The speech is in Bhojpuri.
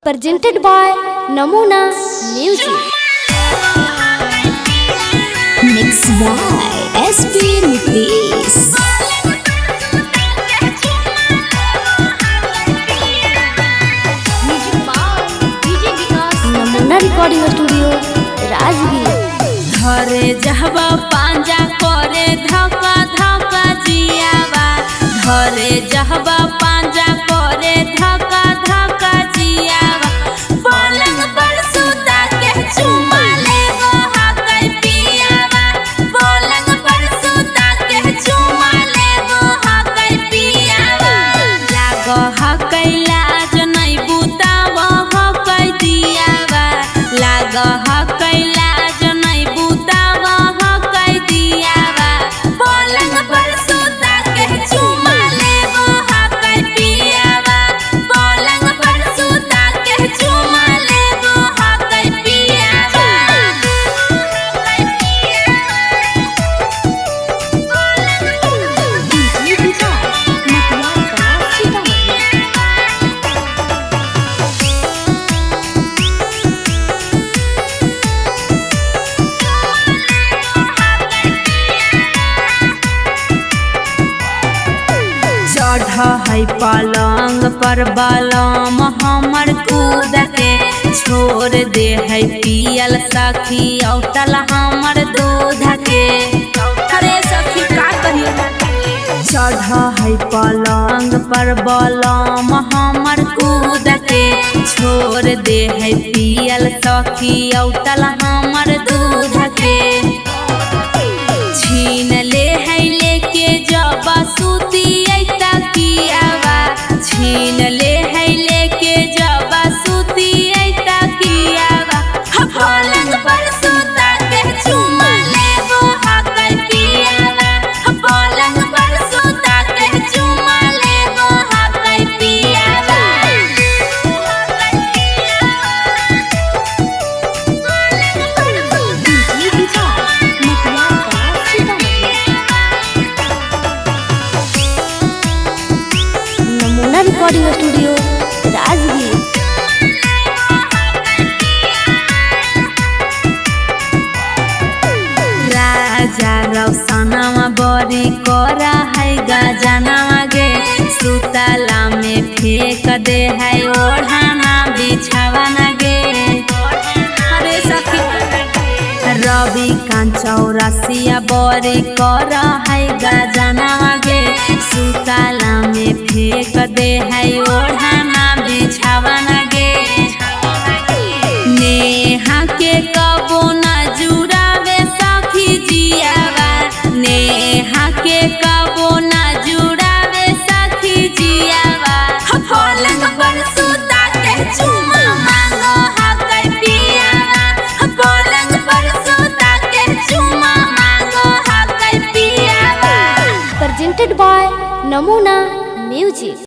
Presented by Namuna Music. Mixed by SP Nitish. Namuna Recording Studio, Rajgir. धरे जहबा पांजा करे धक्का धक्का जियावा धरे जहबा पांजा करे धक्का धक्का जियावा पलंग पर सुता के चुमा लेबो हकै पियावा पलंग पर सुता के चुमा लेबो हकै पियावा लागो हकै लाज नै बुतावा हकै दियावा लागो हकै लाज नै बुतावा हकै दियावा पलंग पर सुता के चुमा लेबो हकै पियावा पलंग पर सुता के चुमा लेबो हकै पियावा चढ़ है पलंग पर बलम हमर कूद के छोड़ दे है पियल सखी औटल हमर दूध के अरे सखी का कहियो चढ़ है पलंग पर बलम हमर कूद के छोड़ दे है पियल सखी औटल हमर दूध के छीन ले है लेके जब सूती कियावा छीन ले है लेके जब सूती कियावा पलंग पर सुता के चुमा लेबो हकै पियावा पलंग पर सुता के चुमा लेबो हकै पियावा Namuna Recording Studio, Rajgir. राजा रौसनामा बड़ी करा है गजनामा गे सुतला में फेंक दे है ओढ़ाना बिछावाना गे अरे सखी रवि कांचौरसिया बड़ी करा है गजनामा गे सुतला में फेंक दे है ओढ़ाना बिछावाना गे नेहा के कबो न जुड़ावे सखी जियावा नेहा के कबो न जुड़ावे सखी जियावा पलंग पर सुता के चुमा मांगो हकै पियावा पलंग पर सुता के चुमा मांगो हकै पियावा Presented by Namuna Music.